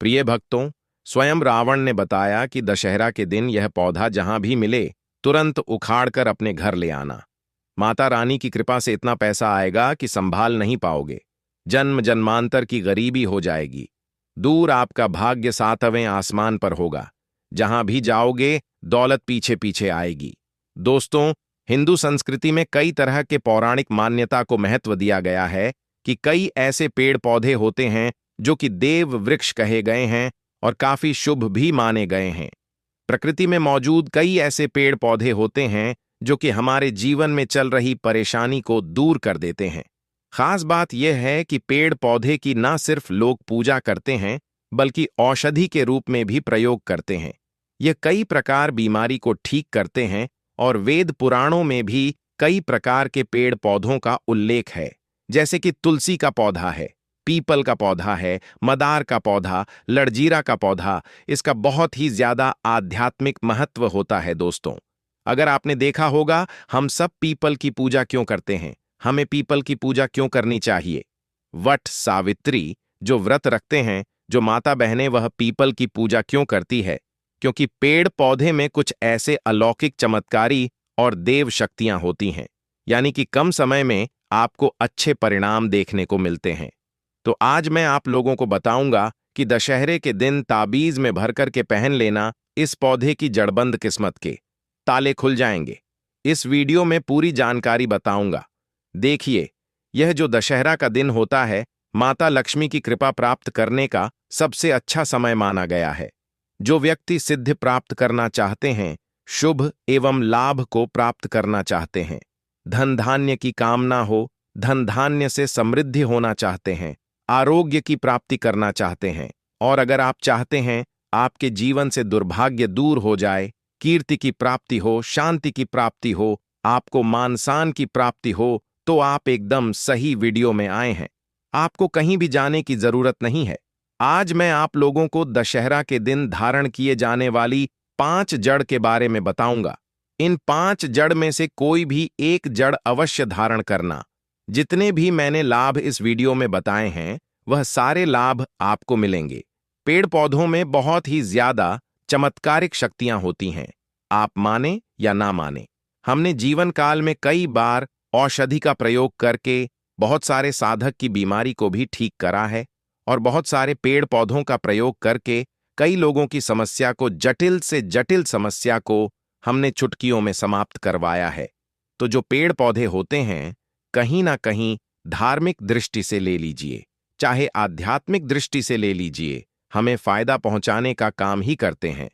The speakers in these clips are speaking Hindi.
प्रिय भक्तों, स्वयं रावण ने बताया कि दशहरा के दिन यह पौधा जहां भी मिले तुरंत उखाड़कर अपने घर ले आना। माता रानी की कृपा से इतना पैसा आएगा कि संभाल नहीं पाओगे। जन्म जन्मांतर की गरीबी हो जाएगी। दूर आपका भाग्य सातवें आसमान पर होगा। जहां भी जाओगे दौलत पीछे पीछे आएगी। दोस्तों, हिंदू संस्कृति में कई तरह के पौराणिक मान्यता को महत्व दिया गया है कि कई ऐसे पेड़ पौधे होते हैं जो कि देव वृक्ष कहे गए हैं और काफी शुभ भी माने गए हैं। प्रकृति में मौजूद कई ऐसे पेड़ पौधे होते हैं जो कि हमारे जीवन में चल रही परेशानी को दूर कर देते हैं। खास बात यह है कि पेड़ पौधे की न सिर्फ लोग पूजा करते हैं बल्कि औषधि के रूप में भी प्रयोग करते हैं। ये कई प्रकार बीमारी को ठीक करते हैं और वेद पुराणों में भी कई प्रकार के पेड़ पौधों का उल्लेख है, जैसे कि तुलसी का पौधा है, पीपल का पौधा है, मदार का पौधा, लड़जीरा का पौधा। इसका बहुत ही ज्यादा आध्यात्मिक महत्व होता है। दोस्तों, अगर आपने देखा होगा, हम सब पीपल की पूजा क्यों करते हैं? हमें पीपल की पूजा क्यों करनी चाहिए? वट सावित्री जो व्रत रखते हैं, जो माता बहनें, वह पीपल की पूजा क्यों करती है? क्योंकि पेड़ पौधे में कुछ ऐसे अलौकिक चमत्कारी और देव शक्तियां होती हैं, यानी कि कम समय में आपको अच्छे परिणाम देखने को मिलते हैं। तो आज मैं आप लोगों को बताऊंगा कि दशहरे के दिन ताबीज में भरकर के पहन लेना इस पौधे की जड़बंद किस्मत के ताले खुल जाएंगे। इस वीडियो में पूरी जानकारी बताऊंगा। देखिए, यह जो दशहरा का दिन होता है, माता लक्ष्मी की कृपा प्राप्त करने का सबसे अच्छा समय माना गया है। जो व्यक्ति सिद्धि प्राप्त करना चाहते हैं, शुभ एवं लाभ को प्राप्त करना चाहते हैं, धन धान्य की कामना हो, धन धान्य से समृद्धि होना चाहते हैं, आरोग्य की प्राप्ति करना चाहते हैं, और अगर आप चाहते हैं आपके जीवन से दुर्भाग्य दूर हो जाए, कीर्ति की प्राप्ति हो, शांति की प्राप्ति हो, आपको मान सम्मान की प्राप्ति हो, तो आप एकदम सही वीडियो में आए हैं। आपको कहीं भी जाने की जरूरत नहीं है। आज मैं आप लोगों को दशहरा के दिन धारण किए जाने वाली 5 जड़ के बारे में बताऊंगा। इन 5 जड़ में से कोई भी एक जड़ अवश्य धारण करना। जितने भी मैंने लाभ इस वीडियो में बताए हैं, वह सारे लाभ आपको मिलेंगे। पेड़ पौधों में बहुत ही ज्यादा चमत्कारिक शक्तियां होती हैं। आप माने या ना माने, हमने जीवन काल में कई बार औषधि का प्रयोग करके बहुत सारे साधक की बीमारी को भी ठीक करा है, और बहुत सारे पेड़ पौधों का प्रयोग करके कई लोगों की समस्या को, जटिल से जटिल समस्या को हमने चुटकियों में समाप्त करवाया है। तो जो पेड़ पौधे होते हैं, कहीं ना कहीं धार्मिक दृष्टि से ले लीजिए, चाहे आध्यात्मिक दृष्टि से ले लीजिए, हमें फायदा पहुंचाने का काम ही करते हैं।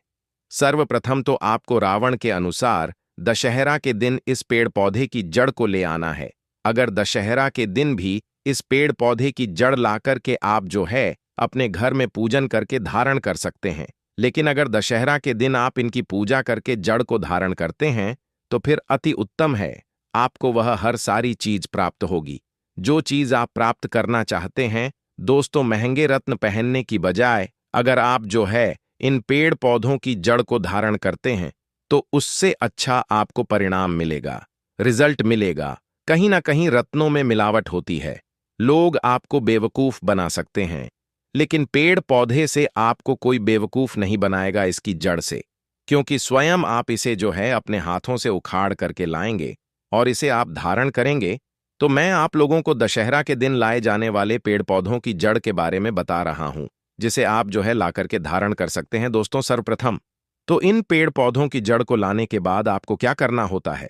सर्वप्रथम तो आपको रावण के अनुसार दशहरा के दिन इस पेड़ पौधे की जड़ को ले आना है। अगर दशहरा के दिन भी इस पेड़ पौधे की जड़ लाकर के आप जो है अपने घर में पूजन करके धारण कर सकते हैं, लेकिन अगर दशहरा के दिन आप इनकी पूजा करके जड़ को धारण करते हैं तो फिर अति उत्तम है। आपको वह हर सारी चीज प्राप्त होगी, जो चीज आप प्राप्त करना चाहते हैं। दोस्तों, महंगे रत्न पहनने की बजाय अगर आप जो है इन पेड़ पौधों की जड़ को धारण करते हैं तो उससे अच्छा आपको परिणाम मिलेगा, रिजल्ट मिलेगा। कहीं ना कहीं रत्नों में मिलावट होती है, लोग आपको बेवकूफ बना सकते हैं, लेकिन पेड़ पौधे से आपको कोई बेवकूफ नहीं बनाएगा इसकी जड़ से, क्योंकि स्वयं आप इसे जो है अपने हाथों से उखाड़ करके लाएंगे और इसे आप धारण करेंगे। तो मैं आप लोगों को दशहरा के दिन लाए जाने वाले पेड़ पौधों की जड़ के बारे में बता रहा हूं, जिसे आप जो है ला करके धारण कर सकते हैं। दोस्तों, सर्वप्रथम तो इन पेड़ पौधों की जड़ को लाने के बाद आपको क्या करना होता है,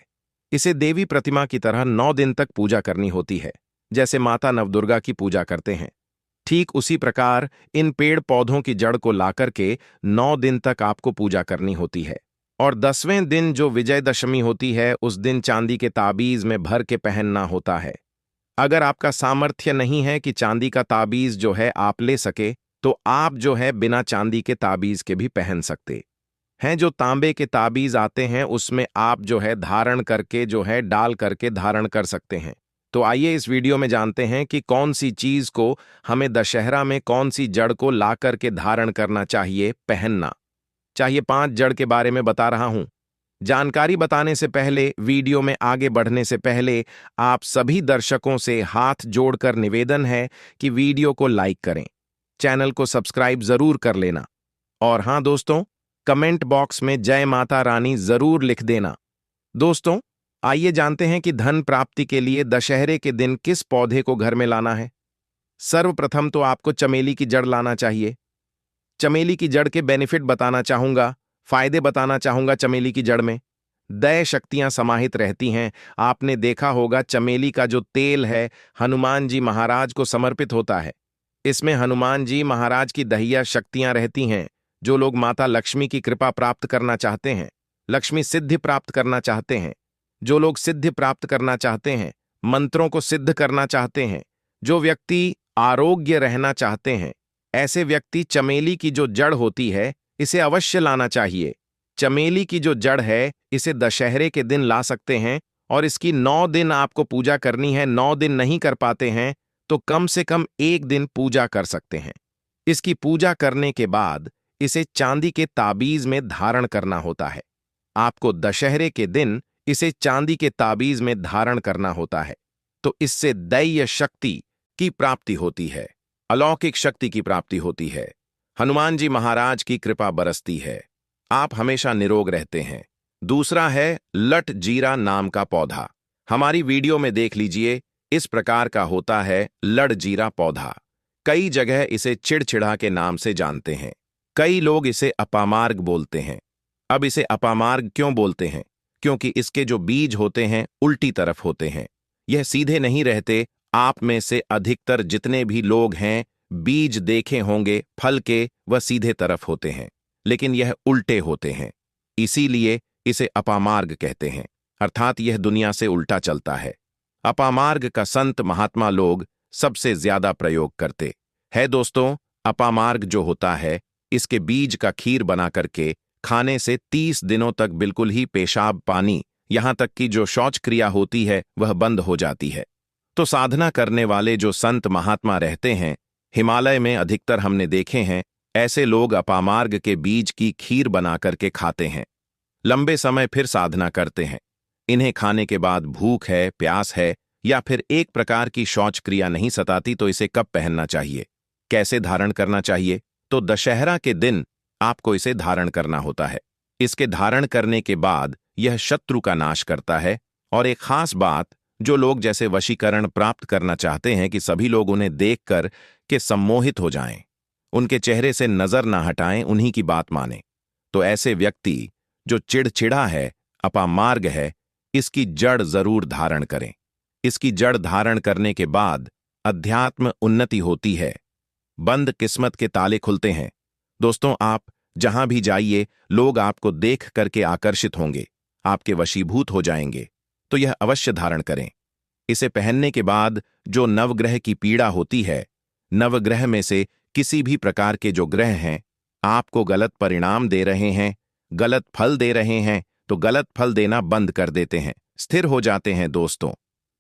इसे देवी प्रतिमा की तरह 9 दिन तक पूजा करनी होती है। जैसे माता नवदुर्गा की पूजा करते हैं, ठीक उसी प्रकार इन पेड़ पौधों की जड़ को लाकर के 9 दिन तक आपको पूजा करनी होती है। और 10वें दिन जो विजयदशमी होती है, उस दिन चांदी के ताबीज में भर के पहनना होता है। अगर आपका सामर्थ्य नहीं है कि चांदी का ताबीज जो है आप ले सके, तो आप जो है बिना चांदी के ताबीज के भी पहन सकते हैं। जो तांबे के ताबीज आते हैं उसमें आप जो है धारण करके जो है डाल करके धारण कर सकते हैं। तो आइए इस वीडियो में जानते हैं कि कौन सी चीज को हमें दशहरा में, कौन सी जड़ को ला करके धारण करना चाहिए, पहनना चाहिए। 5 जड़ के बारे में बता रहा हूं। जानकारी बताने से पहले, वीडियो में आगे बढ़ने से पहले, आप सभी दर्शकों से हाथ जोड़कर निवेदन है कि वीडियो को लाइक करें। चैनल को सब्सक्राइब जरूर कर लेना। और हाँ दोस्तों, कमेंट बॉक्स में जय माता रानी जरूर लिख देना। दोस्तों, आइए जानते हैं कि धन प्राप्ति के लिए दशहरे के दिन किस पौधे को घर में लाना है। सर्वप्रथम तो आपको चमेली की जड़ लाना चाहिए। चमेली की जड़ के बेनिफिट बताना चाहूंगा, फायदे बताना चाहूंगा। चमेली की जड़ में दैव शक्तियां समाहित रहती हैं। आपने देखा होगा चमेली का जो तेल है हनुमान जी महाराज को समर्पित होता है। इसमें हनुमान जी महाराज की दहिया शक्तियां रहती हैं। जो लोग माता लक्ष्मी की कृपा प्राप्त करना चाहते हैं, लक्ष्मी सिद्धि प्राप्त करना चाहते हैं, जो लोग सिद्धि प्राप्त करना चाहते हैं, मंत्रों को सिद्ध करना चाहते हैं, जो व्यक्ति आरोग्य रहना चाहते हैं, ऐसे व्यक्ति चमेली की जो जड़ होती है इसे अवश्य लाना चाहिए। चमेली की जो जड़ है इसे दशहरे के दिन ला सकते हैं और इसकी 9 दिन आपको पूजा करनी है। 9 दिन नहीं कर पाते हैं तो कम से कम 1 दिन पूजा कर सकते हैं। इसकी पूजा करने के बाद इसे चांदी के ताबीज में धारण करना होता है। आपको दशहरे के दिन इसे चांदी के ताबीज में धारण करना होता है, तो इससे दैवीय शक्ति की प्राप्ति होती है, अलौकिक शक्ति की प्राप्ति होती है, हनुमान जी महाराज की कृपा बरसती है, आप हमेशा निरोग रहते हैं। दूसरा है लट जीरा नाम का पौधा। हमारी वीडियो में देख लीजिए, इस प्रकार का होता है लड़ जीरा पौधा। कई जगह इसे चिड़चिड़ा के नाम से जानते हैं। कई लोग इसे अपामार्ग बोलते हैं। अब इसे अपामार्ग क्यों बोलते हैं? क्योंकि इसके जो बीज होते हैं उल्टी तरफ होते हैं, यह सीधे नहीं रहते। आप में से अधिकतर जितने भी लोग हैं बीज देखे होंगे फल के, वह सीधे तरफ होते हैं, लेकिन यह उल्टे होते हैं, इसीलिए इसे अपामार्ग कहते हैं, अर्थात यह दुनिया से उल्टा चलता है। अपामार्ग का संत महात्मा लोग सबसे ज्यादा प्रयोग करते हैं। दोस्तों, अपामार्ग जो होता है इसके बीज का खीर बना करके खाने से 30 दिनों तक बिल्कुल ही पेशाब पानी यहां तक कि जो शौच क्रिया होती है वह बंद हो जाती है। तो साधना करने वाले जो संत महात्मा रहते हैं हिमालय में अधिकतर हमने देखे हैं, ऐसे लोग अपामार्ग के बीज की खीर बना करके खाते हैं, लंबे समय फिर साधना करते हैं। इन्हें खाने के बाद भूख है, प्यास है या फिर एक प्रकार की शौच क्रिया नहीं सताती तो इसे कब पहनना चाहिए, कैसे धारण करना चाहिए? तो दशहरा के दिन आपको इसे धारण करना होता है। इसके धारण करने के बाद यह शत्रु का नाश करता है। और एक खास बात, जो लोग जैसे वशीकरण प्राप्त करना चाहते हैं कि सभी लोग उन्हें देखकर के सम्मोहित हो जाएं, उनके चेहरे से नजर ना हटाएं, उन्हीं की बात माने, तो ऐसे व्यक्ति जो चिड़चिड़ा है, अपामार्ग है, इसकी जड़ जरूर धारण करें। इसकी जड़ धारण करने के बाद अध्यात्म उन्नति होती है, बंद किस्मत के ताले खुलते हैं। दोस्तों, आप जहां भी जाइए लोग आपको देख करके आकर्षित होंगे, आपके वशीभूत हो जाएंगे, तो यह अवश्य धारण करें। इसे पहनने के बाद जो नवग्रह की पीड़ा होती है, नवग्रह में से किसी भी प्रकार के जो ग्रह हैं आपको गलत परिणाम दे रहे हैं, गलत फल दे रहे हैं, तो गलत फल देना बंद कर देते हैं, स्थिर हो जाते हैं। दोस्तों,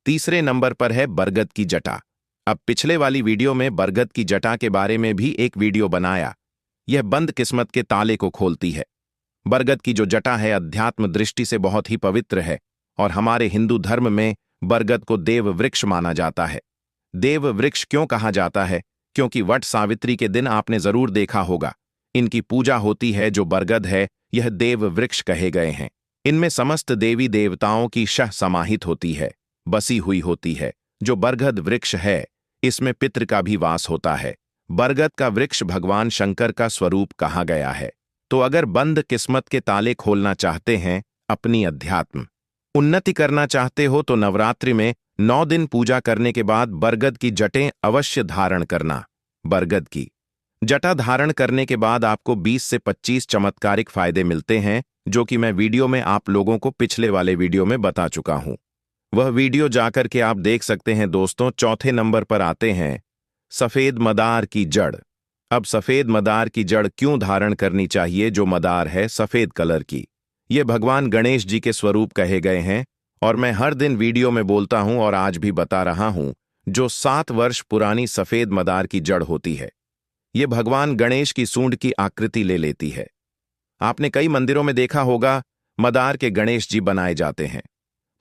तीसरे नंबर पर है बरगद की जटा। अब पिछले वाली वीडियो में बरगद की जटा के बारे में भी एक वीडियो बनाया। यह बंद किस्मत के ताले को खोलती है। बरगद की जो जटा है अध्यात्म दृष्टि से बहुत ही पवित्र है और हमारे हिंदू धर्म में बरगद को देव वृक्ष माना जाता है। देव वृक्ष क्यों कहा जाता है? क्योंकि वट सावित्री के दिन आपने जरूर देखा होगा इनकी पूजा होती है। जो बरगद है यह देव वृक्ष कहे गए हैं। इनमें समस्त देवी देवताओं की शह समाहित होती है, बसी हुई होती है। जो बरगद वृक्ष है इसमें पितृ का भी वास होता है। बरगद का वृक्ष भगवान शंकर का स्वरूप कहा गया है। तो अगर बंद किस्मत के ताले खोलना चाहते हैं, अपनी अध्यात्म उन्नति करना चाहते हो, तो नवरात्रि में 9 दिन पूजा करने के बाद बरगद की जटें अवश्य धारण करना। बरगद की जटा धारण करने के बाद आपको 20 से 25 चमत्कारिक फायदे मिलते हैं, जो कि मैं वीडियो में आप लोगों को पिछले वाले वीडियो में बता चुका हूं। वह वीडियो जाकर के आप देख सकते हैं। दोस्तों, चौथे नंबर पर आते हैं सफेद मदार की जड़। अब सफेद मदार की जड़ क्यों धारण करनी चाहिए? जो मदार है सफेद कलर की, ये भगवान गणेश जी के स्वरूप कहे गए हैं और मैं हर दिन वीडियो में बोलता हूं और आज भी बता रहा हूं। जो 7 वर्ष पुरानी सफेद मदार की जड़ होती है, ये भगवान गणेश की सूंड की आकृति ले लेती है। आपने कई मंदिरों में देखा होगा मदार के गणेश जी बनाए जाते हैं।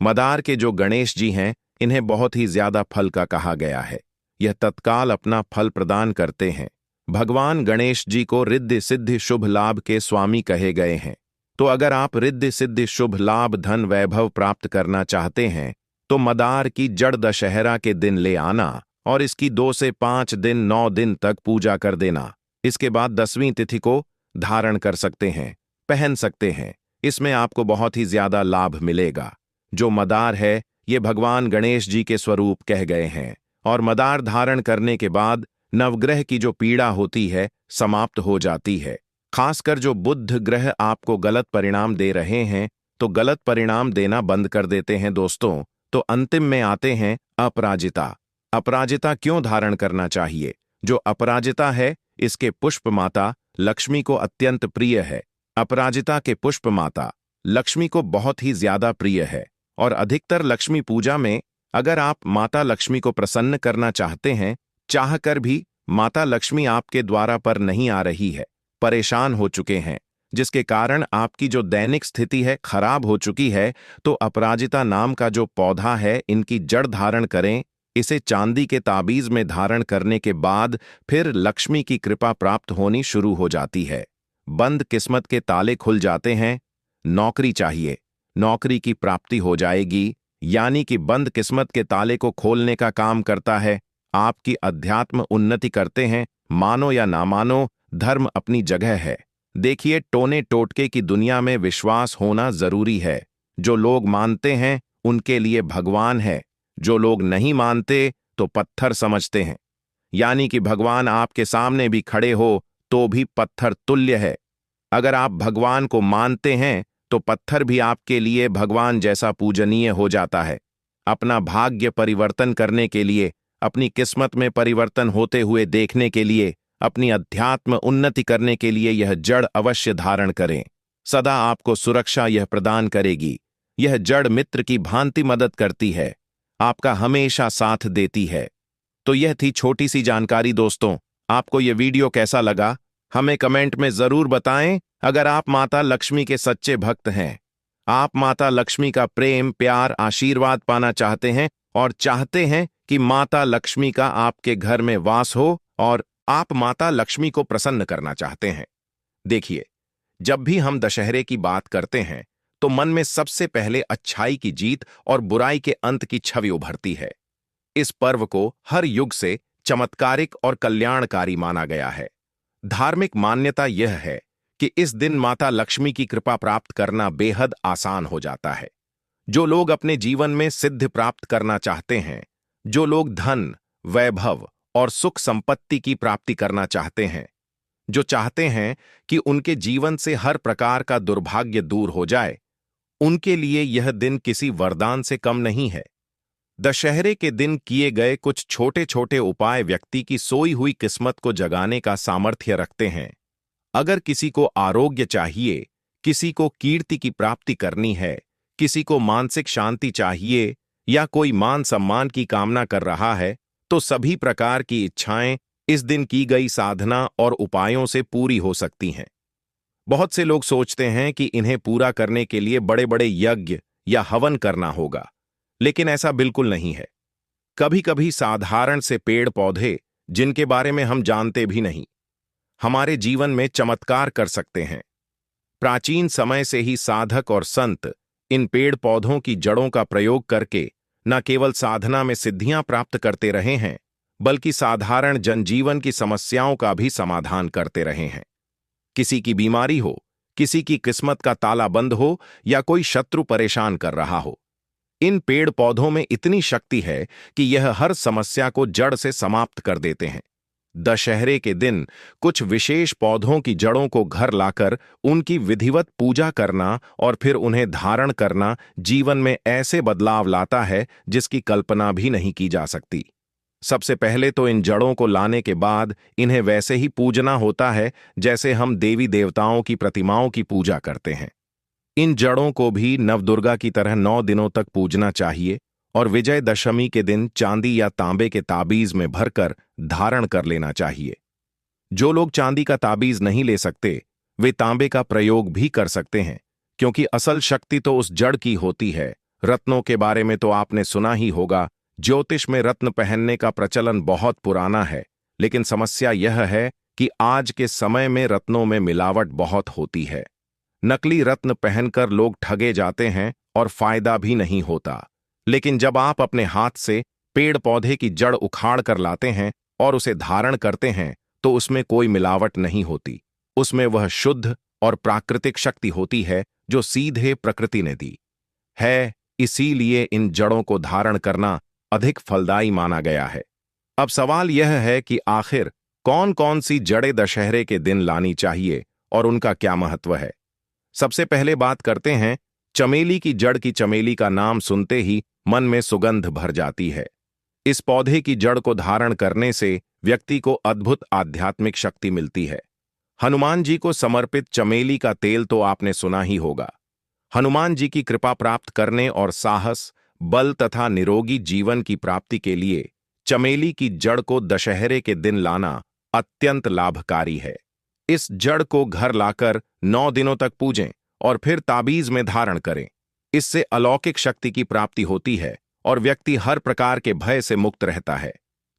मदार के जो गणेश जी हैं इन्हें बहुत ही ज्यादा फल का कहा गया है। यह तत्काल अपना फल प्रदान करते हैं। भगवान गणेश जी को रिद्धि सिद्धि शुभ लाभ के स्वामी कहे गए हैं। तो अगर आप रिद्धि सिद्धि शुभ लाभ धन वैभव प्राप्त करना चाहते हैं तो मदार की जड़ दशहरा के दिन ले आना और इसकी 2 से 5 दिन 9 दिन तक पूजा कर देना। इसके बाद 10वीं तिथि को धारण कर सकते हैं, पहन सकते हैं। इसमें आपको बहुत ही ज्यादा लाभ मिलेगा। जो मदार है ये भगवान गणेश जी के स्वरूप कह गए हैं और मदार धारण करने के बाद नवग्रह की जो पीड़ा होती है समाप्त हो जाती है। खासकर जो बुध ग्रह आपको गलत परिणाम दे रहे हैं तो गलत परिणाम देना बंद कर देते हैं दोस्तों। तो अंतिम में आते हैं अपराजिता। अपराजिता क्यों धारण करना चाहिए? जो अपराजिता है इसके पुष्प माता लक्ष्मी को अत्यंत प्रिय है। अपराजिता के पुष्प माता लक्ष्मी को बहुत ही ज्यादा प्रिय है और अधिकतर लक्ष्मी पूजा में अगर आप माता लक्ष्मी को प्रसन्न करना चाहते हैं, चाहकर भी माता लक्ष्मी आपके द्वारा पर नहीं आ रही है, परेशान हो चुके हैं, जिसके कारण आपकी जो दैनिक स्थिति है खराब हो चुकी है, तो अपराजिता नाम का जो पौधा है इनकी जड़ धारण करें। इसे चांदी के ताबीज में धारण करने के बाद फिर लक्ष्मी की कृपा प्राप्त होनी शुरू हो जाती है। बंद किस्मत के ताले खुल जाते हैं। नौकरी चाहिए, नौकरी की प्राप्ति हो जाएगी, यानी कि बंद किस्मत के ताले को खोलने का काम करता है। आपकी अध्यात्म उन्नति करते हैं। मानो या ना मानो, धर्म अपनी जगह है। देखिए, टोने टोटके की दुनिया में विश्वास होना जरूरी है। जो लोग मानते हैं उनके लिए भगवान है, जो लोग नहीं मानते तो पत्थर समझते हैं। यानी कि भगवान आपके सामने भी खड़े हो तो भी पत्थर तुल्य है। अगर आप भगवान को मानते हैं तो पत्थर भी आपके लिए भगवान जैसा पूजनीय हो जाता है। अपना भाग्य परिवर्तन करने के लिए, अपनी किस्मत में परिवर्तन होते हुए देखने के लिए, अपनी अध्यात्म उन्नति करने के लिए यह जड़ अवश्य धारण करें। सदा आपको सुरक्षा यह प्रदान करेगी। यह जड़ मित्र की भांति मदद करती है, आपका हमेशा साथ देती है। तो यह थी छोटी सी जानकारी दोस्तों। आपको यह वीडियो कैसा लगा हमें कमेंट में जरूर बताएं। अगर आप माता लक्ष्मी के सच्चे भक्त हैं, आप माता लक्ष्मी का प्रेम प्यार आशीर्वाद पाना चाहते हैं और चाहते हैं कि माता लक्ष्मी का आपके घर में वास हो और आप माता लक्ष्मी को प्रसन्न करना चाहते हैं। देखिए, जब भी हम दशहरे की बात करते हैं तो मन में सबसे पहले अच्छाई की जीत और बुराई के अंत की छवि उभरती है। इस पर्व को हर युग से चमत्कारिक और कल्याणकारी माना गया है। धार्मिक मान्यता यह है कि इस दिन माता लक्ष्मी की कृपा प्राप्त करना बेहद आसान हो जाता है। जो लोग अपने जीवन में सिद्धि प्राप्त करना चाहते हैं, जो लोग धन वैभव और सुख संपत्ति की प्राप्ति करना चाहते हैं, जो चाहते हैं कि उनके जीवन से हर प्रकार का दुर्भाग्य दूर हो जाए, उनके लिए यह दिन किसी वरदान से कम नहीं है। दशहरे के दिन किए गए कुछ छोटे छोटे उपाय व्यक्ति की सोई हुई किस्मत को जगाने का सामर्थ्य रखते हैं। अगर किसी को आरोग्य चाहिए, किसी को कीर्ति की प्राप्ति करनी है, किसी को मानसिक शांति चाहिए या कोई मान सम्मान की कामना कर रहा है, तो सभी प्रकार की इच्छाएं इस दिन की गई साधना और उपायों से पूरी हो सकती हैं। बहुत से लोग सोचते हैं कि इन्हें पूरा करने के लिए बड़े बड़े यज्ञ या हवन करना होगा, लेकिन ऐसा बिल्कुल नहीं है। कभी कभी साधारण से पेड़ पौधे, जिनके बारे में हम जानते भी नहीं, हमारे जीवन में चमत्कार कर सकते हैं। प्राचीन समय से ही साधक और संत इन पेड़ पौधों की जड़ों का प्रयोग करके न केवल साधना में सिद्धियां प्राप्त करते रहे हैं, बल्कि साधारण जनजीवन की समस्याओं का भी समाधान करते रहे हैं। किसी की बीमारी हो, किसी की किस्मत का ताला बंद हो या कोई शत्रु परेशान कर रहा हो, इन पेड़ पौधों में इतनी शक्ति है कि यह हर समस्या को जड़ से समाप्त कर देते हैं। दशहरे के दिन कुछ विशेष पौधों की जड़ों को घर लाकर उनकी विधिवत पूजा करना और फिर उन्हें धारण करना जीवन में ऐसे बदलाव लाता है जिसकी कल्पना भी नहीं की जा सकती। सबसे पहले तो इन जड़ों को लाने के बाद इन्हें वैसे ही पूजना होता है जैसे हम देवी देवताओं की प्रतिमाओं की पूजा करते हैं। इन जड़ों को भी नवदुर्गा की तरह 9 दिनों तक पूजना चाहिए और विजयदशमी के दिन चांदी या तांबे के ताबीज में भरकर धारण कर लेना चाहिए। जो लोग चांदी का ताबीज नहीं ले सकते, वे तांबे का प्रयोग भी कर सकते हैं, क्योंकि असल शक्ति तो उस जड़ की होती है। रत्नों के बारे में तो आपने सुना ही होगा। ज्योतिष में रत्न पहनने का प्रचलन बहुत पुराना है, लेकिन समस्या यह है कि आज के समय में रत्नों में मिलावट बहुत होती है। नकली रत्न पहनकर लोग ठगे जाते हैं और फायदा भी नहीं होता। लेकिन जब आप अपने हाथ से पेड़ पौधे की जड़ उखाड़ कर लाते हैं और उसे धारण करते हैं तो उसमें कोई मिलावट नहीं होती। उसमें वह शुद्ध और प्राकृतिक शक्ति होती है जो सीधे प्रकृति ने दी है। इसीलिए इन जड़ों को धारण करना अधिक फलदायी माना गया है। अब सवाल यह है कि आखिर कौन कौन सी जड़ें दशहरे के दिन लानी चाहिए और उनका क्या महत्व है। सबसे पहले बात करते हैं चमेली की जड़ की। चमेली का नाम सुनते ही मन में सुगंध भर जाती है। इस पौधे की जड़ को धारण करने से व्यक्ति को अद्भुत आध्यात्मिक शक्ति मिलती है। हनुमान जी को समर्पित चमेली का तेल तो आपने सुना ही होगा। हनुमान जी की कृपा प्राप्त करने और साहस, बल तथा निरोगी जीवन की प्राप्ति के लिए चमेली की जड़ को दशहरे के दिन लाना अत्यंत लाभकारी है। इस जड़ को घर लाकर 9 दिनों तक पूजें और फिर ताबीज में धारण करें। इससे अलौकिक शक्ति की प्राप्ति होती है और व्यक्ति हर प्रकार के भय से मुक्त रहता है।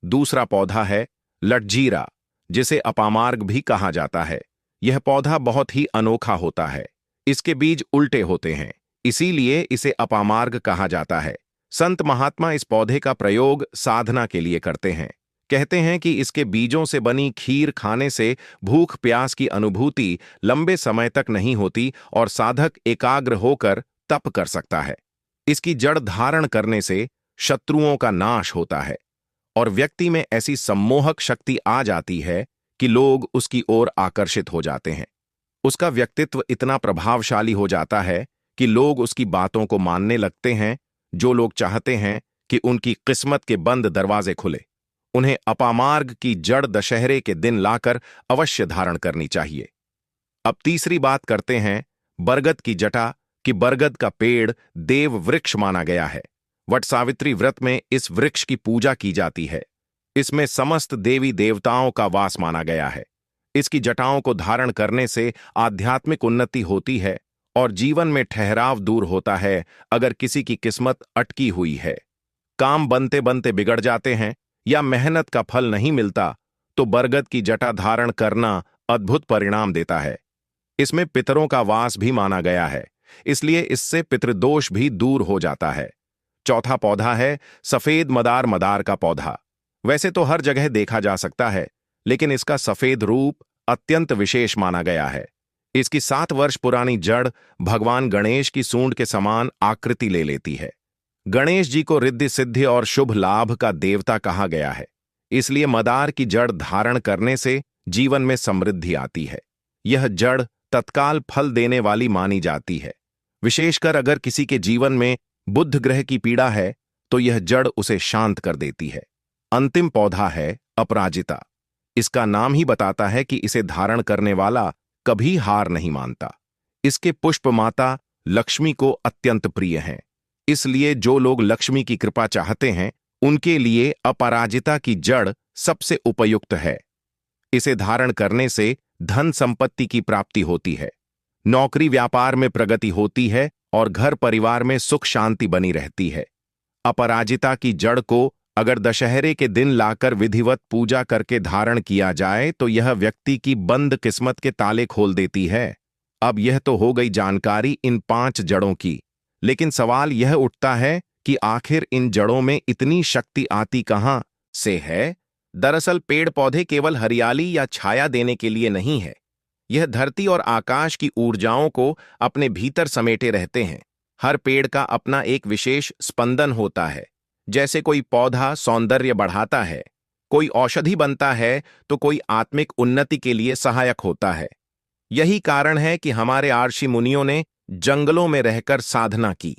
दूसरा पौधा है लटजीरा, जिसे अपामार्ग भी कहा जाता है। यह पौधा बहुत ही अनोखा होता है। इसके बीज उल्टे होते हैं, इसीलिए इसे अपामार्ग कहा जाता है। संत महात्मा इस पौधे का प्रयोग साधना के लिए करते हैं। कहते हैं कि इसके बीजों से बनी खीर खाने से भूख प्यास की अनुभूति लंबे समय तक नहीं होती और साधक एकाग्र होकर तप कर सकता है। इसकी जड़ धारण करने से शत्रुओं का नाश होता है और व्यक्ति में ऐसी सम्मोहक शक्ति आ जाती है कि लोग उसकी ओर आकर्षित हो जाते हैं। उसका व्यक्तित्व इतना प्रभावशाली हो जाता है कि लोग उसकी बातों को मानने लगते हैं। जो लोग चाहते हैं कि उनकी किस्मत के बंद दरवाजे खुले, उन्हें अपामार्ग की जड़ दशहरे के दिन लाकर अवश्य धारण करनी चाहिए। अब तीसरी बात करते हैं बरगद की जटा कि बरगद का पेड़ देव वृक्ष माना गया है। वट सावित्री व्रत में इस वृक्ष की पूजा की जाती है। इसमें समस्त देवी देवताओं का वास माना गया है। इसकी जटाओं को धारण करने से आध्यात्मिक उन्नति होती है और जीवन में ठहराव दूर होता है। अगर किसी की किस्मत अटकी हुई है, काम बनते बनते बिगड़ जाते हैं या मेहनत का फल नहीं मिलता, तो बरगद की जटा धारण करना अद्भुत परिणाम देता है। इसमें पितरों का वास भी माना गया है, इसलिए इससे पितृदोष भी दूर हो जाता है। चौथा पौधा है सफेद मदार का पौधा। वैसे तो हर जगह देखा जा सकता है, लेकिन इसका सफेद रूप अत्यंत विशेष माना गया है। इसकी 7 वर्ष पुरानी जड़ भगवान गणेश की सूंड के समान आकृति ले लेती है। गणेश जी को रिद्धि सिद्धि और शुभ लाभ का देवता कहा गया है, इसलिए मदार की जड़ धारण करने से जीवन में समृद्धि आती है। यह जड़ तत्काल फल देने वाली मानी जाती है। विशेषकर अगर किसी के जीवन में बुध ग्रह की पीड़ा है तो यह जड़ उसे शांत कर देती है। अंतिम पौधा है अपराजिता। इसका नाम ही बताता है कि इसे धारण करने वाला कभी हार नहीं मानता। इसके पुष्प माता लक्ष्मी को अत्यंत प्रिय हैं, इसलिए जो लोग लक्ष्मी की कृपा चाहते हैं उनके लिए अपराजिता की जड़ सबसे उपयुक्त है। इसे धारण करने से धन संपत्ति की प्राप्ति होती है, नौकरी व्यापार में प्रगति होती है और घर परिवार में सुख शांति बनी रहती है। अपराजिता की जड़ को अगर दशहरे के दिन लाकर विधिवत पूजा करके धारण किया जाए तो यह व्यक्ति की बंद किस्मत के ताले खोल देती है। अब यह तो हो गई जानकारी इन 5 जड़ों की, लेकिन सवाल यह उठता है कि आखिर इन जड़ों में इतनी शक्ति आती कहां से है। दरअसल पेड़ पौधे केवल हरियाली या छाया देने के लिए नहीं है। यह धरती और आकाश की ऊर्जाओं को अपने भीतर समेटे रहते हैं। हर पेड़ का अपना एक विशेष स्पंदन होता है। जैसे कोई पौधा सौंदर्य बढ़ाता है, कोई औषधि बनता है, तो कोई आत्मिक उन्नति के लिए सहायक होता है। यही कारण है कि हमारे आर्षि मुनियों ने जंगलों में रहकर साधना की।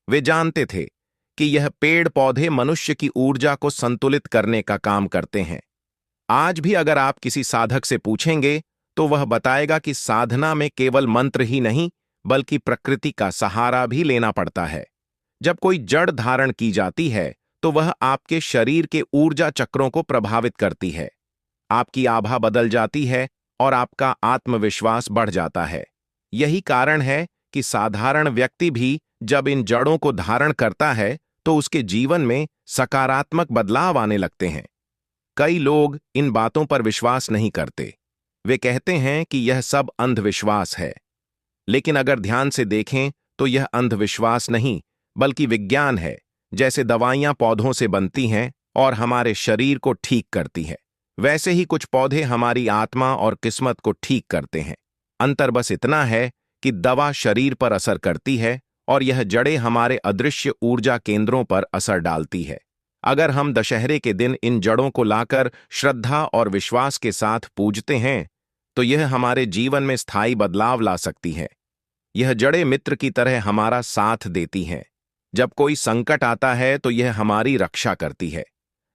वे जानते थे कि यह पेड़ पौधे मनुष्य की ऊर्जा को संतुलित करने का काम करते हैं। आज भी अगर आप किसी साधक से पूछेंगे तो वह बताएगा कि साधना में केवल मंत्र ही नहीं बल्कि प्रकृति का सहारा भी लेना पड़ता है। जब कोई जड़ धारण की जाती है तो वह आपके शरीर के ऊर्जा चक्रों को प्रभावित करती है। आपकी आभा बदल जाती है और आपका आत्मविश्वास बढ़ जाता है। यही कारण है कि साधारण व्यक्ति भी जब इन जड़ों को धारण करता है तो उसके जीवन में सकारात्मक बदलाव आने लगते हैं। कई लोग इन बातों पर विश्वास नहीं करते, वे कहते हैं कि यह सब अंधविश्वास है, लेकिन अगर ध्यान से देखें तो यह अंधविश्वास नहीं बल्कि विज्ञान है। जैसे दवाइयां पौधों से बनती हैं और हमारे शरीर को ठीक करती है, वैसे ही कुछ पौधे हमारी आत्मा और किस्मत को ठीक करते हैं। अंतर बस इतना है कि दवा शरीर पर असर करती है और यह जड़ें हमारे अदृश्य ऊर्जा केंद्रों पर असर डालती है। अगर हम दशहरे के दिन इन जड़ों को लाकर श्रद्धा और विश्वास के साथ पूजते हैं तो यह हमारे जीवन में स्थायी बदलाव ला सकती है। यह जड़ें मित्र की तरह हमारा साथ देती हैं। जब कोई संकट आता है तो यह हमारी रक्षा करती है।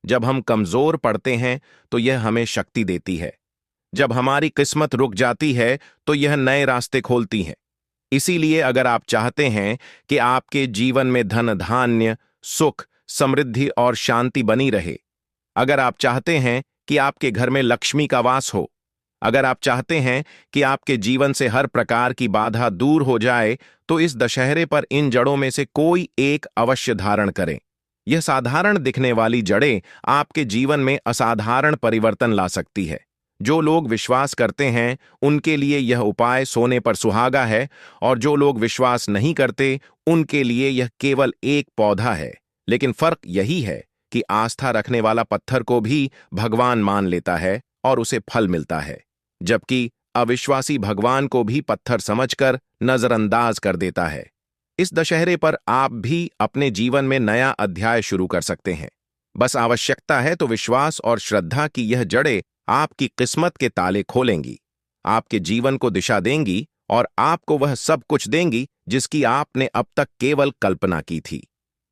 जब हम कमजोर पड़ते हैं तो यह हमें शक्ति देती है। जब हमारी किस्मत रुक जाती है तो यह नए रास्ते खोलती है। इसीलिए अगर आप चाहते हैं कि आपके जीवन में धन धान्य, सुख, समृद्धि और शांति बनी रहे, अगर आप चाहते हैं कि आपके घर में लक्ष्मी का वास हो, अगर आप चाहते हैं कि आपके जीवन से हर प्रकार की बाधा दूर हो जाए, तो इस दशहरे पर इन जड़ों में से कोई एक अवश्य धारण करें। यह साधारण दिखने वाली जड़ें आपके जीवन में असाधारण परिवर्तन ला सकती है। जो लोग विश्वास करते हैं उनके लिए यह उपाय सोने पर सुहागा है, और जो लोग विश्वास नहीं करते उनके लिए यह केवल एक पौधा है। लेकिन फर्क यही है कि आस्था रखने वाला पत्थर को भी भगवान मान लेता है और उसे फल मिलता है, जबकि अविश्वासी भगवान को भी पत्थर समझकर नजरअंदाज कर देता है। इस दशहरे पर आप भी अपने जीवन में नया अध्याय शुरू कर सकते हैं। बस आवश्यकता है तो विश्वास और श्रद्धा की यह जड़ें आपकी किस्मत के ताले खोलेंगी, आपके जीवन को दिशा देंगी और आपको वह सब कुछ देंगी जिसकी आपने अब तक केवल कल्पना की थी।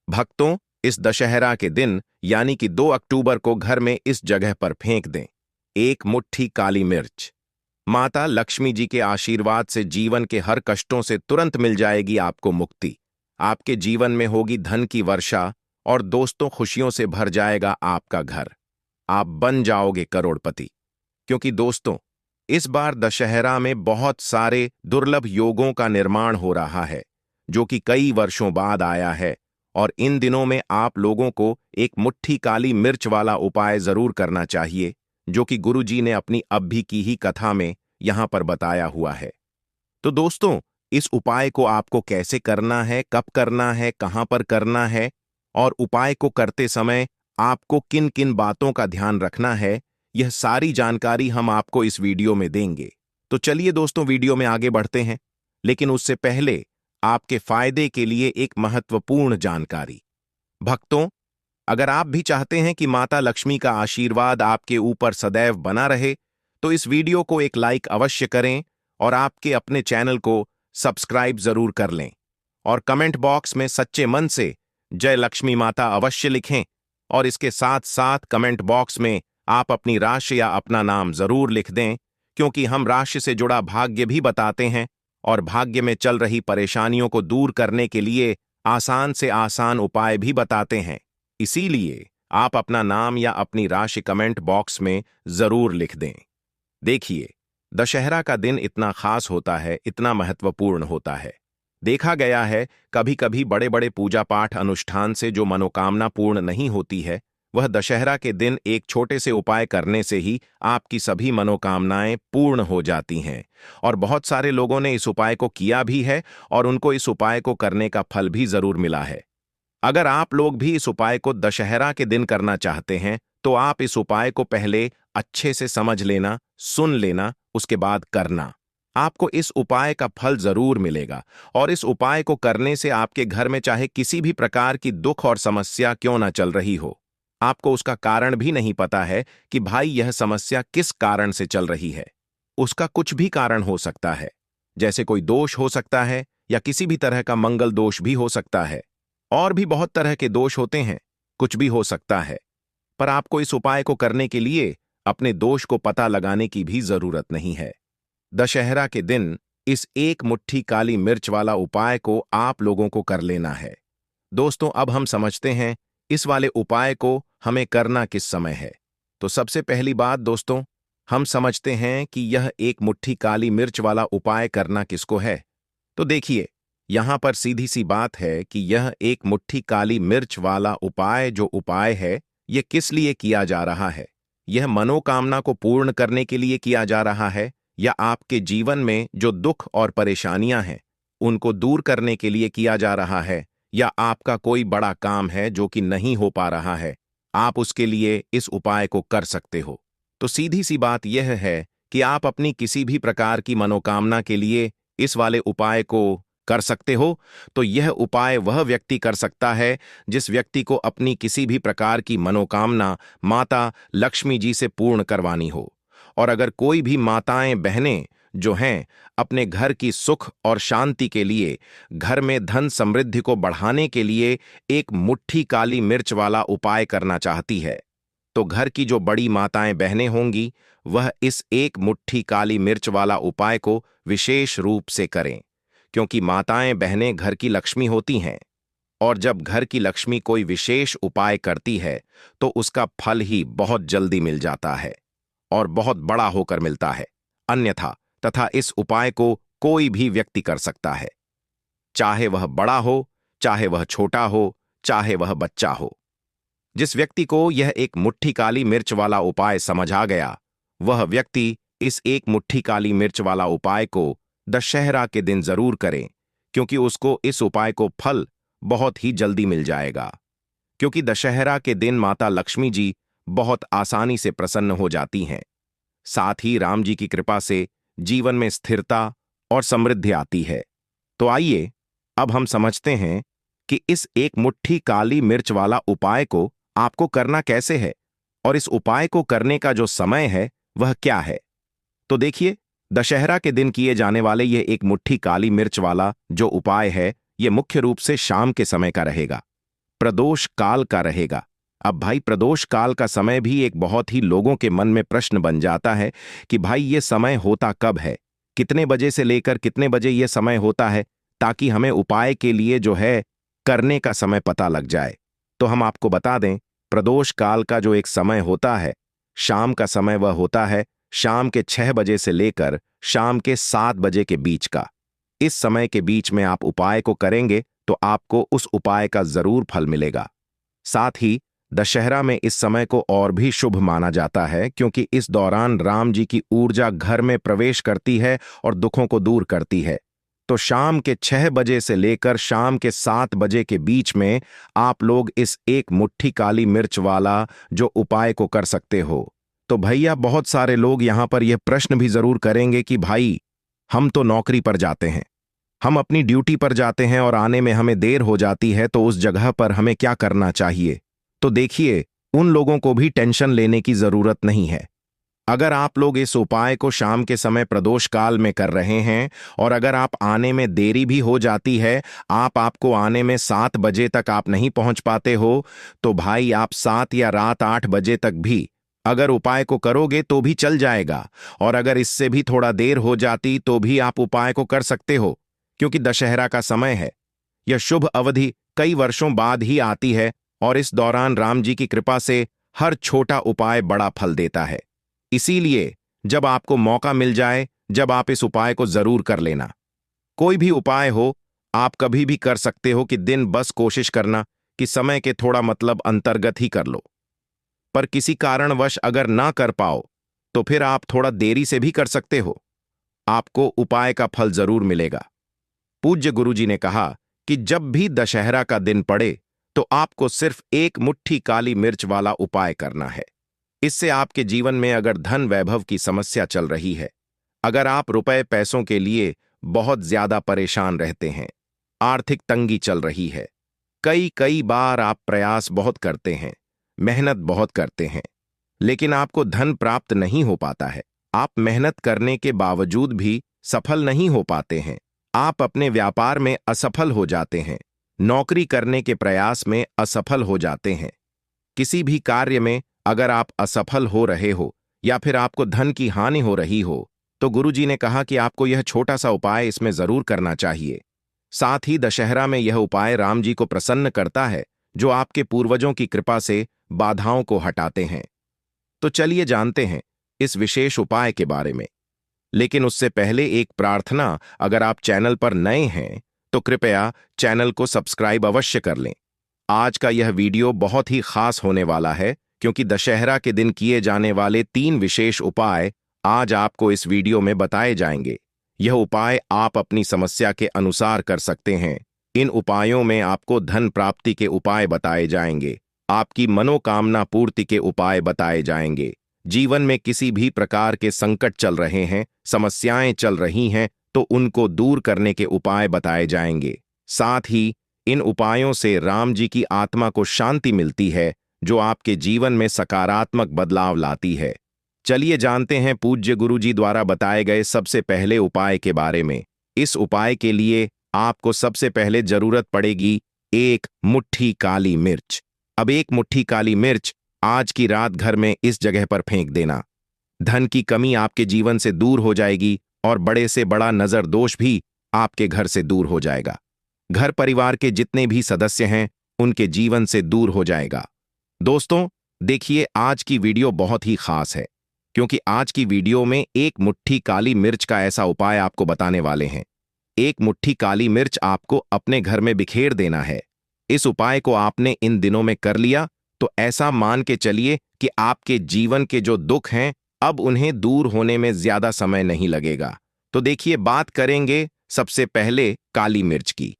भक्तों, इस दशहरा के दिन यानी कि 2 अक्टूबर को घर में इस जगह पर फेंक दें एक मुट्ठी काली मिर्च। माता लक्ष्मी जी के आशीर्वाद से जीवन के हर कष्टों से तुरंत मिल जाएगी आपको मुक्ति। आपके जीवन में होगी धन की वर्षा और दोस्तों खुशियों से भर जाएगा आपका घर। आप बन जाओगे करोड़पति। क्योंकि दोस्तों, इस बार दशहरा में बहुत सारे दुर्लभ योगों का निर्माण हो रहा है जो कि कई वर्षों बाद आया है, और इन दिनों में आप लोगों को एक मुट्ठी काली मिर्च वाला उपाय जरूर करना चाहिए, जो कि गुरुजी ने अपनी अभी की ही कथा में यहां पर बताया हुआ है। तो दोस्तों, इस उपाय को आपको कैसे करना है, कब करना है, कहां पर करना है और उपाय को करते समय आपको किन किन बातों का ध्यान रखना है, यह सारी जानकारी हम आपको इस वीडियो में देंगे। तो चलिए दोस्तों, वीडियो में आगे बढ़ते हैं। लेकिन उससे पहले आपके फायदे के लिए एक महत्वपूर्ण जानकारी। भक्तों, अगर आप भी चाहते हैं कि माता लक्ष्मी का आशीर्वाद आपके ऊपर सदैव बना रहे, तो इस वीडियो को एक लाइक अवश्य करें और आपके अपने चैनल को सब्सक्राइब जरूर कर लें, और कमेंट बॉक्स में सच्चे मन से जय लक्ष्मी माता अवश्य लिखें। और इसके साथ साथ कमेंट बॉक्स में आप अपनी राशि या अपना नाम जरूर लिख दें, क्योंकि हम राशि से जुड़ा भाग्य भी बताते हैं और भाग्य में चल रही परेशानियों को दूर करने के लिए आसान से आसान उपाय भी बताते हैं। इसीलिए आप अपना नाम या अपनी राशि कमेंट बॉक्स में जरूर लिख दें। देखिए, दशहरा का दिन इतना खास होता है, इतना महत्वपूर्ण होता है। देखा गया है कभी कभी बड़े बड़े पूजा पाठ अनुष्ठान से जो मनोकामना पूर्ण नहीं होती है, वह दशहरा के दिन एक छोटे से उपाय करने से ही आपकी सभी मनोकामनाएं पूर्ण हो जाती हैं। और बहुत सारे लोगों ने इस उपाय को किया भी है और उनको इस उपाय को करने का फल भी जरूर मिला है। अगर आप लोग भी इस उपाय को दशहरा के दिन करना चाहते हैं तो आप इस उपाय को पहले अच्छे से समझ लेना, सुन लेना, उसके बाद करना। आपको इस उपाय का फल जरूर मिलेगा, और इस उपाय को करने से आपके घर में चाहे किसी भी प्रकार की दुख और समस्या क्यों ना चल रही हो, आपको उसका कारण भी नहीं पता है कि भाई यह समस्या किस कारण से चल रही है। उसका कुछ भी कारण हो सकता है, जैसे कोई दोष हो सकता है या किसी भी तरह का मंगल दोष भी हो सकता है, और भी बहुत तरह के दोष होते हैं, कुछ भी हो सकता है। पर आपको इस उपाय को करने के लिए अपने दोष को पता लगाने की भी जरूरत नहीं है। दशहरा के दिन इस एक मुट्ठी काली मिर्च वाला उपाय को आप लोगों को कर लेना है। दोस्तों, अब हम समझते हैं इस वाले उपाय को हमें करना किस समय है। तो सबसे पहली बात दोस्तों, हम समझते हैं कि यह एक मुट्ठी काली मिर्च वाला उपाय करना किसको है। तो देखिए, यहां पर सीधी सी बात है कि यह एक मुट्ठी काली मिर्च वाला उपाय जो उपाय है, यह किस लिए किया जा रहा है। यह मनोकामना को पूर्ण करने के लिए किया जा रहा है, या आपके जीवन में जो दुख और परेशानियां हैं उनको दूर करने के लिए किया जा रहा है, या आपका कोई बड़ा काम है जो कि नहीं हो पा रहा है, आप उसके लिए इस उपाय को कर सकते हो। तो सीधी सी बात यह है कि आप अपनी किसी भी प्रकार की मनोकामना के लिए इस वाले उपाय को कर सकते हो। तो यह उपाय वह व्यक्ति कर सकता है जिस व्यक्ति को अपनी किसी भी प्रकार की मनोकामना माता लक्ष्मी जी से पूर्ण करवानी हो। और अगर कोई भी माताएं बहनें जो हैं अपने घर की सुख और शांति के लिए, घर में धन समृद्धि को बढ़ाने के लिए एक मुट्ठी काली मिर्च वाला उपाय करना चाहती है, तो घर की जो बड़ी माताएं बहनें होंगी वह इस एक मुट्ठी काली मिर्च वाला उपाय को विशेष रूप से करें, क्योंकि माताएं बहनें घर की लक्ष्मी होती हैं। और जब घर की लक्ष्मी कोई विशेष उपाय करती है तो उसका फल ही बहुत जल्दी मिल जाता है और बहुत बड़ा होकर मिलता है। अन्यथा तथा इस उपाय को कोई भी व्यक्ति कर सकता है, चाहे वह बड़ा हो, चाहे वह छोटा हो, चाहे वह बच्चा हो। जिस व्यक्ति को यह एक मुट्ठी काली मिर्च वाला उपाय समझ आ गया, वह व्यक्ति इस एक मुट्ठी काली मिर्च वाला उपाय को दशहरा के दिन जरूर करें, क्योंकि उसको इस उपाय को फल बहुत ही जल्दी मिल जाएगा। क्योंकि दशहरा के दिन माता लक्ष्मी जी बहुत आसानी से प्रसन्न हो जाती हैं। साथ ही राम जी की कृपा से जीवन में स्थिरता और समृद्धि आती है। तो आइए अब हम समझते हैं कि इस एक मुट्ठी काली मिर्च वाला उपाय को आपको करना कैसे है, और इस उपाय को करने का जो समय है वह क्या है। तो देखिए, दशहरा के दिन किए जाने वाले ये एक मुट्ठी काली मिर्च वाला जो उपाय है, ये मुख्य रूप से शाम के समय का रहेगा, प्रदोष काल का रहेगा। अब भाई, प्रदोष काल का समय भी एक बहुत ही लोगों के मन में प्रश्न बन जाता है कि भाई ये समय होता कब है, कितने बजे से लेकर कितने बजे ये समय होता है, ताकि हमें उपाय के लिए जो है करने का समय पता लग जाए। तो हम आपको बता दें, प्रदोष काल का जो एक समय होता है, शाम का समय, वह होता है शाम के 6 बजे से लेकर शाम के 7 बजे के बीच का। इस समय के बीच में आप उपाय को करेंगे तो आपको उस उपाय का जरूर फल मिलेगा। साथ ही दशहरा में इस समय को और भी शुभ माना जाता है, क्योंकि इस दौरान राम जी की ऊर्जा घर में प्रवेश करती है और दुखों को दूर करती है। तो शाम के 6 बजे से लेकर शाम के 7 बजे के बीच में आप लोग इस एक मुट्ठी काली मिर्च वाला जो उपाय को कर सकते हो। तो भैया, बहुत सारे लोग यहां पर यह प्रश्न भी जरूर करेंगे कि भाई, हम तो नौकरी पर जाते हैं, हम अपनी ड्यूटी पर जाते हैं और आने में हमें देर हो जाती है, तो उस जगह पर हमें क्या करना चाहिए। तो देखिए, उन लोगों को भी टेंशन लेने की जरूरत नहीं है। अगर आप लोग इस उपाय को शाम के समय प्रदोष काल में कर रहे हैं और अगर आप आने में देरी भी हो जाती है, आपको आने में 7 बजे तक आप नहीं पहुंच पाते हो, तो भाई आप 7 या रात 8 बजे तक भी अगर उपाय को करोगे तो भी चल जाएगा। और अगर इससे भी थोड़ा देर हो जाती तो भी आप उपाय को कर सकते हो, क्योंकि दशहरा का समय है। यह शुभ अवधि कई वर्षों बाद ही आती है और इस दौरान राम जी की कृपा से हर छोटा उपाय बड़ा फल देता है। इसीलिए जब आपको मौका मिल जाए, जब आप इस उपाय को जरूर कर लेना। कोई भी उपाय हो, आप कभी भी कर सकते हो कि दिन बस कोशिश करना कि समय के थोड़ा मतलब अंतर्गत ही कर लो। पर किसी कारणवश अगर ना कर पाओ तो फिर आप थोड़ा देरी से भी कर सकते हो, आपको उपाय का फल जरूर मिलेगा। पूज्य गुरुजी ने कहा कि जब भी दशहरा का दिन पड़े तो आपको सिर्फ एक मुट्ठी काली मिर्च वाला उपाय करना है। इससे आपके जीवन में अगर धन वैभव की समस्या चल रही है, अगर आप रुपए पैसों के लिए बहुत ज्यादा परेशान रहते हैं, आर्थिक तंगी चल रही है, कई बार आप प्रयास बहुत करते हैं, मेहनत बहुत करते हैं, लेकिन आपको धन प्राप्त नहीं हो पाता है, आप मेहनत करने के बावजूद भी सफल नहीं हो पाते हैं, आप अपने व्यापार में असफल हो जाते हैं, नौकरी करने के प्रयास में असफल हो जाते हैं, किसी भी कार्य में अगर आप असफल हो रहे हो या फिर आपको धन की हानि हो रही हो, तो गुरुजी ने कहा कि आपको यह छोटा सा उपाय इसमें जरूर करना चाहिए। साथ ही दशहरा में यह उपाय राम जी को प्रसन्न करता है, जो आपके पूर्वजों की कृपा से बाधाओं को हटाते हैं। तो चलिए जानते हैं इस विशेष उपाय के बारे में। लेकिन उससे पहले एक प्रार्थना, अगर आप चैनल पर नए हैं तो कृपया चैनल को सब्सक्राइब अवश्य कर लें। आज का यह वीडियो बहुत ही खास होने वाला है, क्योंकि दशहरा के दिन किए जाने वाले 3 विशेष उपाय आज आपको इस वीडियो में बताए जाएंगे। यह उपाय आप अपनी समस्या के अनुसार कर सकते हैं। इन उपायों में आपको धन प्राप्ति के उपाय बताए जाएंगे, आपकी मनोकामना पूर्ति के उपाय बताए जाएंगे। जीवन में किसी भी प्रकार के संकट चल रहे हैं, समस्याएं चल रही हैं, तो उनको दूर करने के उपाय बताए जाएंगे। साथ ही इन उपायों से राम जी की आत्मा को शांति मिलती है, जो आपके जीवन में सकारात्मक बदलाव लाती है। चलिए जानते हैं पूज्य गुरु जी द्वारा बताए गए सबसे पहले उपाय के बारे में। इस उपाय के लिए आपको सबसे पहले जरूरत पड़ेगी 1 मुट्ठी काली मिर्च। अब 1 मुट्ठी काली मिर्च आज की रात घर में इस जगह पर फेंक देना। धन की कमी आपके जीवन से दूर हो जाएगी और बड़े से बड़ा नजर दोष भी आपके घर से दूर हो जाएगा। घर परिवार के जितने भी सदस्य हैं उनके जीवन से दूर हो जाएगा। दोस्तों देखिए, आज की वीडियो बहुत ही खास है, क्योंकि आज की वीडियो में 1 मुट्ठी काली मिर्च का ऐसा उपाय आपको बताने वाले हैं। 1 मुट्ठी काली मिर्च आपको अपने घर में बिखेर देना है। इस उपाय को आपने इन दिनों में कर लिया तो ऐसा मान के चलिए कि आपके जीवन के जो दुख हैं अब उन्हें दूर होने में ज्यादा समय नहीं लगेगा। तो देखिए, बात करेंगे सबसे पहले काली मिर्च की।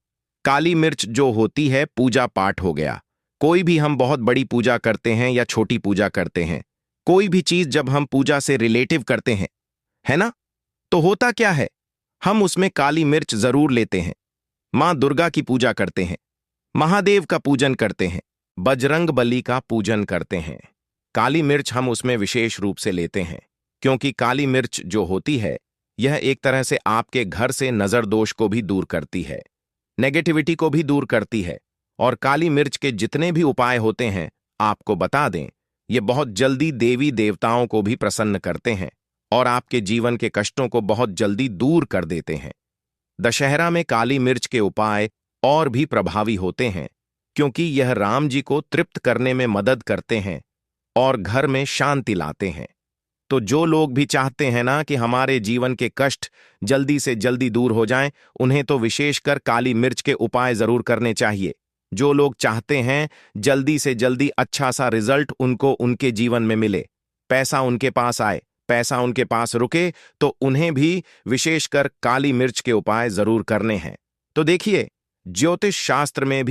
काली मिर्च जो होती है पूजा पाठ हो गया। कोई भी हम बहुत बड़ी पूजा करते हैं या छोटी पूजा करते हैं, कोई भी चीज जब हम पूजा से रिलेटिव करते हैं, है ना, तो होता क्या है, हम उसमें काली मिर्च जरूर लेते हैं। मां दुर्गा की पूजा करते हैं, महादेव का पूजन करते हैं, बजरंग बली का पूजन करते हैं। काली मिर्च हम उसमें विशेष रूप से लेते हैं, क्योंकि काली मिर्च जो होती है यह एक तरह से आपके घर से नजर दोष को भी दूर करती है, नेगेटिविटी को भी दूर करती है। और काली मिर्च के जितने भी उपाय होते हैं आपको बता दें, ये बहुत जल्दी देवी देवताओं को भी प्रसन्न करते हैं और आपके जीवन के कष्टों को बहुत जल्दी दूर कर देते हैं। दशहरा में काली मिर्च के उपाय और भी प्रभावी होते हैं, क्योंकि यह राम जी को तृप्त करने में मदद करते हैं और घर में शांति लाते हैं। तो जो लोग भी चाहते हैं ना कि हमारे जीवन के कष्ट जल्दी से जल्दी दूर हो जाएं, उन्हें तो विशेषकर काली मिर्च के उपाय जरूर करने चाहिए। जो लोग चाहते हैं जल्दी से जल्दी अच्छा सा रिजल्ट उनको उनके जीवन में मिले, पैसा उनके पास आए, पैसा उनके पास रुके, तो उन्हें भी विशेषकर काली मिर्च के उपाय जरूर करने हैं। तो देखिए, ज्योतिष शास्त्र में भी